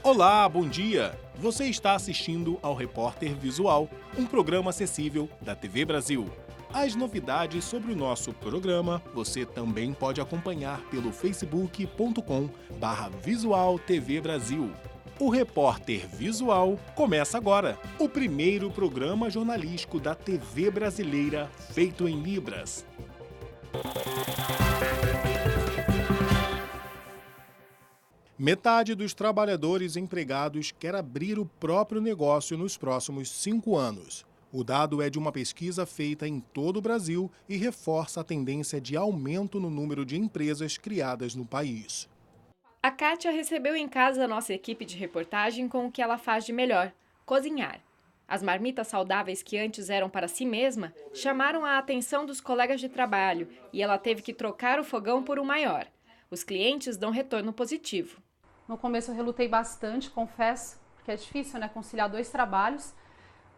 Olá, bom dia! Você está assistindo ao Repórter Visual, um programa acessível da TV Brasil. As novidades sobre o nosso programa você também pode acompanhar pelo facebook.com/Visual TV Brasil. O Repórter Visual começa agora, o primeiro programa jornalístico da TV brasileira feito em Libras. Metade dos trabalhadores empregados quer abrir o próprio negócio nos próximos 5 anos. O dado é de uma pesquisa feita em todo o Brasil e reforça a tendência de aumento no número de empresas criadas no país. A Kátia recebeu em casa a nossa equipe de reportagem com o que ela faz de melhor, cozinhar. As marmitas saudáveis que antes eram para si mesma chamaram a atenção dos colegas de trabalho e ela teve que trocar o fogão por um maior. Os clientes dão retorno positivo. No começo eu relutei bastante, confesso, porque é difícil, né, conciliar 2 trabalhos.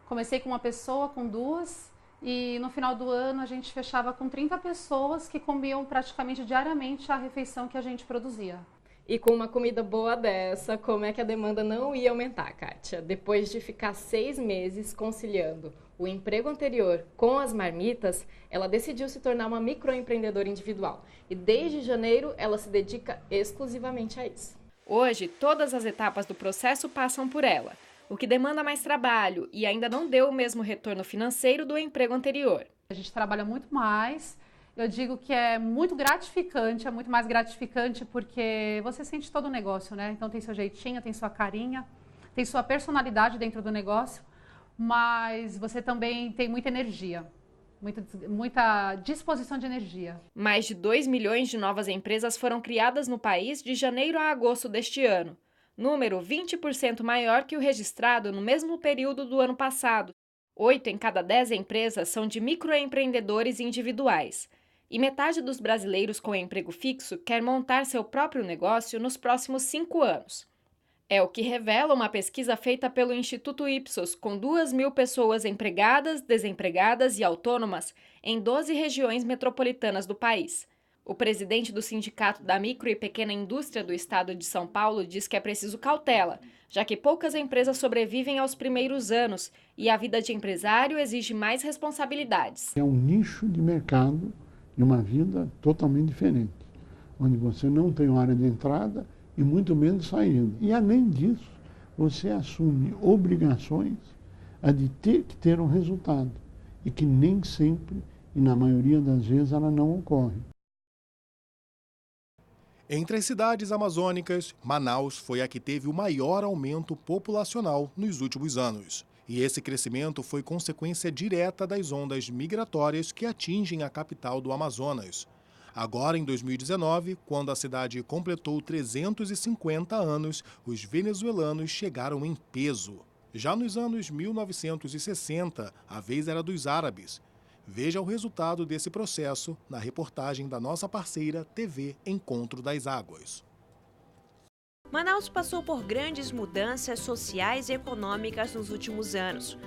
Comecei com uma pessoa, com 2, e no final do ano a gente fechava com 30 pessoas que comiam praticamente diariamente a refeição que a gente produzia. E com uma comida boa dessa, como é que a demanda não ia aumentar, Kátia? Depois de ficar 6 meses conciliando o emprego anterior com as marmitas, ela decidiu se tornar uma microempreendedora individual. E desde janeiro, ela se dedica exclusivamente a isso. Hoje, todas as etapas do processo passam por ela, o que demanda mais trabalho e ainda não deu o mesmo retorno financeiro do emprego anterior. A gente trabalha muito mais. Eu digo que é muito gratificante, é muito mais gratificante porque você sente todo o negócio, né? Então tem seu jeitinho, tem sua carinha, tem sua personalidade dentro do negócio, mas você também tem muita energia, muita disposição de energia. Mais de 2 milhões de novas empresas foram criadas no país de janeiro a agosto deste ano, número 20% maior que o registrado no mesmo período do ano passado. 8 em cada 10 empresas são de microempreendedores individuais. E metade dos brasileiros com emprego fixo quer montar seu próprio negócio nos próximos 5 anos. É o que revela uma pesquisa feita pelo Instituto Ipsos, com 2.000 pessoas empregadas, desempregadas e autônomas em 12 regiões metropolitanas do país. O presidente do Sindicato da Micro e Pequena Indústria do Estado de São Paulo diz que é preciso cautela, já que poucas empresas sobrevivem aos primeiros anos e a vida de empresário exige mais responsabilidades. É um nicho de mercado de uma vida totalmente diferente, onde você não tem hora de entrada e muito menos saída. E além disso, você assume obrigações a de ter que ter um resultado, e que nem sempre, e na maioria das vezes, ela não ocorre. Entre as cidades amazônicas, Manaus foi a que teve o maior aumento populacional nos últimos anos. E esse crescimento foi consequência direta das ondas migratórias que atingem a capital do Amazonas. Agora, em 2019, quando a cidade completou 350 anos, os venezuelanos chegaram em peso. Já nos anos 1960, a vez era dos árabes. Veja o resultado desse processo na reportagem da nossa parceira TV Encontro das Águas. Manaus passou por grandes mudanças sociais e econômicas nos últimos anos.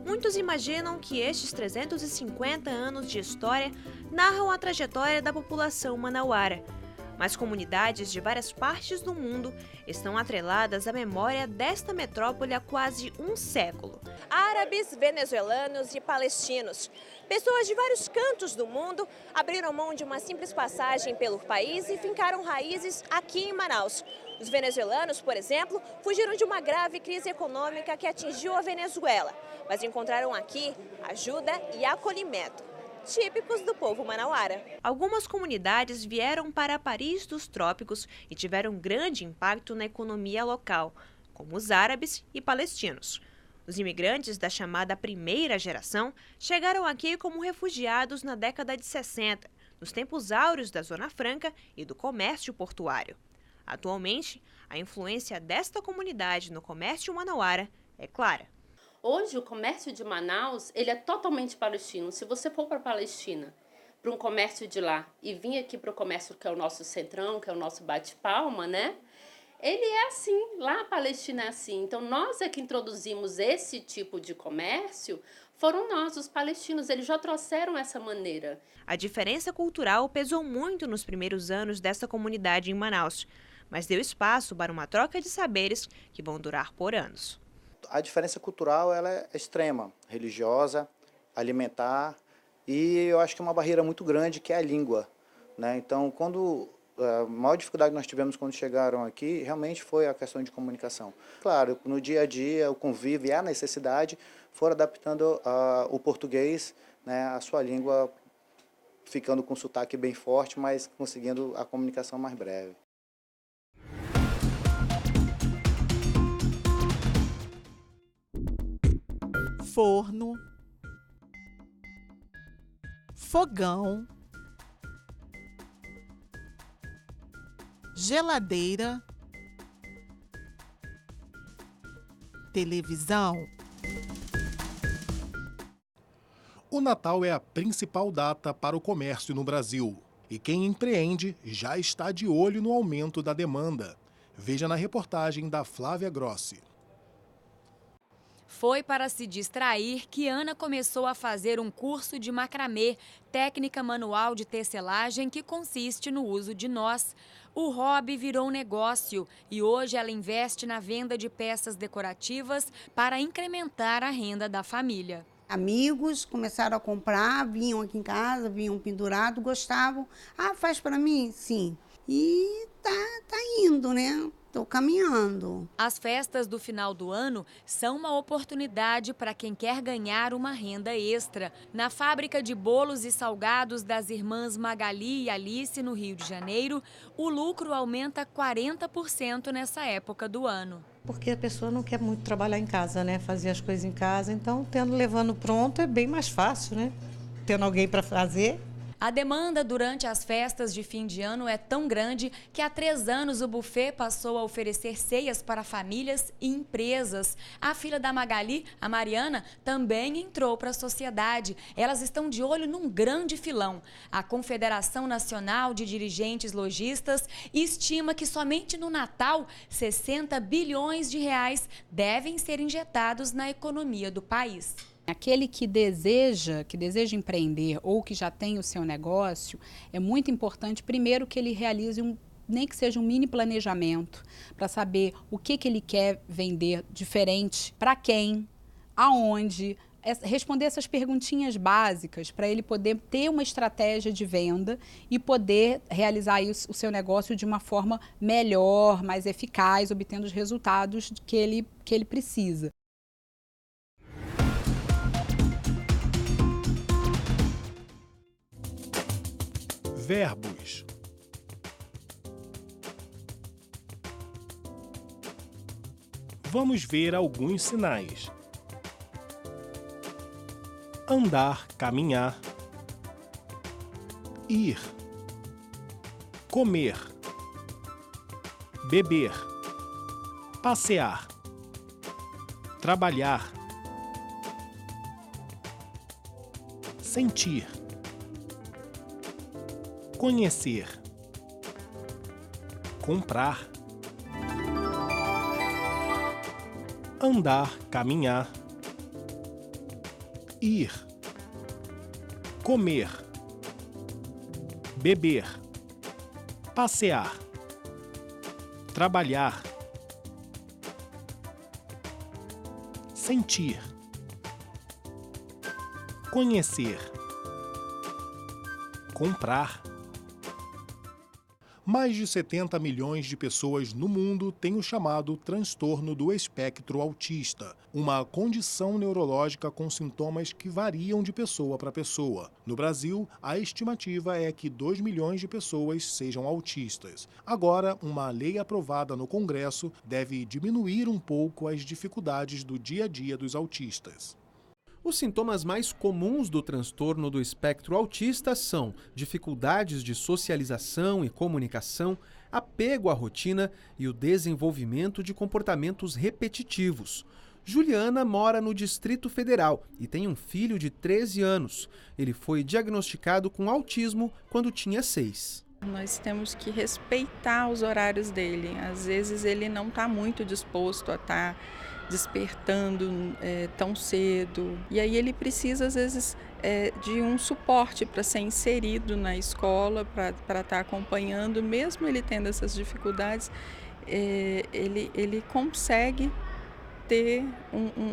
Muitos imaginam que estes 350 anos de história narram a trajetória da população manauara. Mas comunidades de várias partes do mundo estão atreladas à memória desta metrópole há quase um século. Árabes, venezuelanos e palestinos. Pessoas de vários cantos do mundo abriram mão de uma simples passagem pelo país e fincaram raízes aqui em Manaus. Os venezuelanos, por exemplo, fugiram de uma grave crise econômica que atingiu a Venezuela, mas encontraram aqui ajuda e acolhimento, típicos do povo manauara. Algumas comunidades vieram para Paris dos Trópicos e tiveram grande impacto na economia local, como os árabes e palestinos. Os imigrantes da chamada primeira geração chegaram aqui como refugiados na década de 60, nos tempos áureos da Zona Franca e do comércio portuário. Atualmente, a influência desta comunidade no comércio manauara é clara. Hoje, o comércio de Manaus ele é totalmente palestino. Se você for para a Palestina, para um comércio de lá, e vir aqui para o comércio que é o nosso centrão, que é o nosso bate-palma, né? Ele é assim, lá a Palestina é assim. Então, nós é que introduzimos esse tipo de comércio, foram nós, os palestinos, eles já trouxeram essa maneira. A diferença cultural pesou muito nos primeiros anos dessa comunidade em Manaus. mas deu espaço para uma troca de saberes que vão durar por anos. A diferença cultural ela é extrema, religiosa, alimentar, e eu acho que é uma barreira muito grande que é a língua, né? Então, a maior dificuldade que nós tivemos quando chegaram aqui realmente foi a questão de comunicação. Claro, no dia a dia, o convívio e a necessidade foram adaptando o português, né, a sua língua, ficando com sotaque bem forte, mas conseguindo a comunicação mais breve. Forno, fogão, geladeira, televisão. O Natal é a principal data para o comércio no Brasil. E quem empreende já está de olho no aumento da demanda. Veja na reportagem da Flávia Grossi. Foi para se distrair que Ana começou a fazer um curso de macramê, técnica manual de tecelagem que consiste no uso de nós. O hobby virou um negócio e hoje ela investe na venda de peças decorativas para incrementar a renda da família. Amigos começaram a comprar, vinham aqui em casa, vinham pendurado, gostavam. Ah, faz para mim? Sim. E tá indo, né? Estou caminhando. As festas do final do ano são uma oportunidade para quem quer ganhar uma renda extra. Na fábrica de bolos e salgados das irmãs Magali e Alice, no Rio de Janeiro, o lucro aumenta 40% nessa época do ano. Porque a pessoa não quer muito trabalhar em casa, né? Fazer as coisas em casa, então levando pronto é bem mais fácil, né? Tendo alguém para fazer. A demanda durante as festas de fim de ano é tão grande que há 3 anos o buffet passou a oferecer ceias para famílias e empresas. A filha da Magali, a Mariana, também entrou para a sociedade. Elas estão de olho num grande filão. A Confederação Nacional de Dirigentes Lojistas estima que somente no Natal 60 bilhões de reais devem ser injetados na economia do país. Aquele que deseja empreender ou que já tem o seu negócio, é muito importante, primeiro, que ele realize nem que seja um mini planejamento, para saber o que ele quer vender diferente, para quem, aonde, responder essas perguntinhas básicas para ele poder ter uma estratégia de venda e poder realizar o seu negócio de uma forma melhor, mais eficaz, obtendo os resultados que ele precisa. Verbos. Vamos ver alguns sinais. Andar, caminhar. Ir. Comer. Beber. Passear. Trabalhar. Sentir. Conhecer. Comprar. Andar, caminhar. Ir. Comer. Beber. Passear. Trabalhar. Sentir. Conhecer. Comprar. Mais de 70 milhões de pessoas no mundo têm o chamado transtorno do espectro autista, uma condição neurológica com sintomas que variam de pessoa para pessoa. No Brasil, a estimativa é que 2 milhões de pessoas sejam autistas. Agora, uma lei aprovada no Congresso deve diminuir um pouco as dificuldades do dia a dia dos autistas. Os sintomas mais comuns do transtorno do espectro autista são dificuldades de socialização e comunicação, apego à rotina e o desenvolvimento de comportamentos repetitivos. Juliana mora no Distrito Federal e tem um filho de 13 anos. Ele foi diagnosticado com autismo quando tinha 6. Nós temos que respeitar os horários dele. Às vezes ele não está muito disposto a estar despertando tão cedo. E aí ele precisa, às vezes, de um suporte para ser inserido na escola, para estar acompanhando, mesmo ele tendo essas dificuldades, ele consegue ter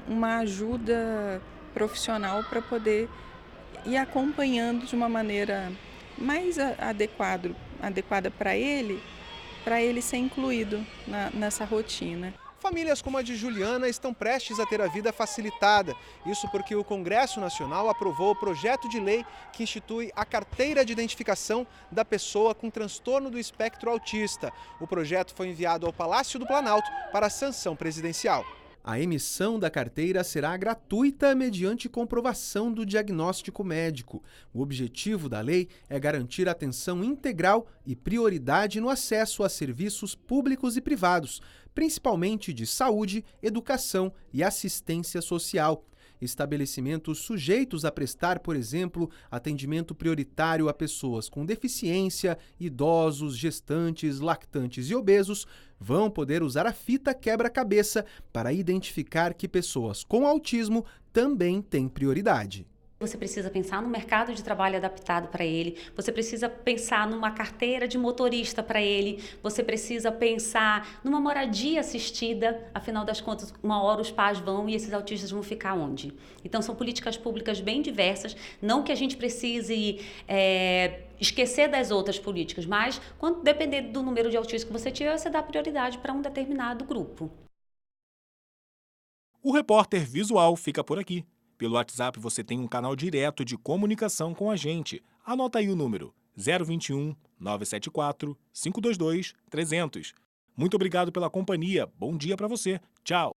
uma ajuda profissional para poder ir acompanhando de uma maneira mais adequada para ele ser incluído nessa rotina. Famílias como a de Juliana estão prestes a ter a vida facilitada. Isso porque o Congresso Nacional aprovou o projeto de lei que institui a carteira de identificação da pessoa com transtorno do espectro autista. O projeto foi enviado ao Palácio do Planalto para sanção presidencial. A emissão da carteira será gratuita mediante comprovação do diagnóstico médico. O objetivo da lei é garantir atenção integral e prioridade no acesso a serviços públicos e privados, principalmente de saúde, educação e assistência social. Estabelecimentos sujeitos a prestar, por exemplo, atendimento prioritário a pessoas com deficiência, idosos, gestantes, lactantes e obesos, vão poder usar a fita quebra-cabeça para identificar que pessoas com autismo também têm prioridade. Você precisa pensar no mercado de trabalho adaptado para ele, você precisa pensar numa carteira de motorista para ele, você precisa pensar numa moradia assistida, afinal das contas, uma hora os pais vão e esses autistas vão ficar onde? Então são políticas públicas bem diversas, não que a gente precise esquecer das outras políticas, mas quando depender do número de autistas que você tiver, você dá prioridade para um determinado grupo. O Repórter Visual fica por aqui. Pelo WhatsApp você tem um canal direto de comunicação com a gente. Anota aí o número 021 974 522 300. Muito obrigado pela companhia. Bom dia para você. Tchau.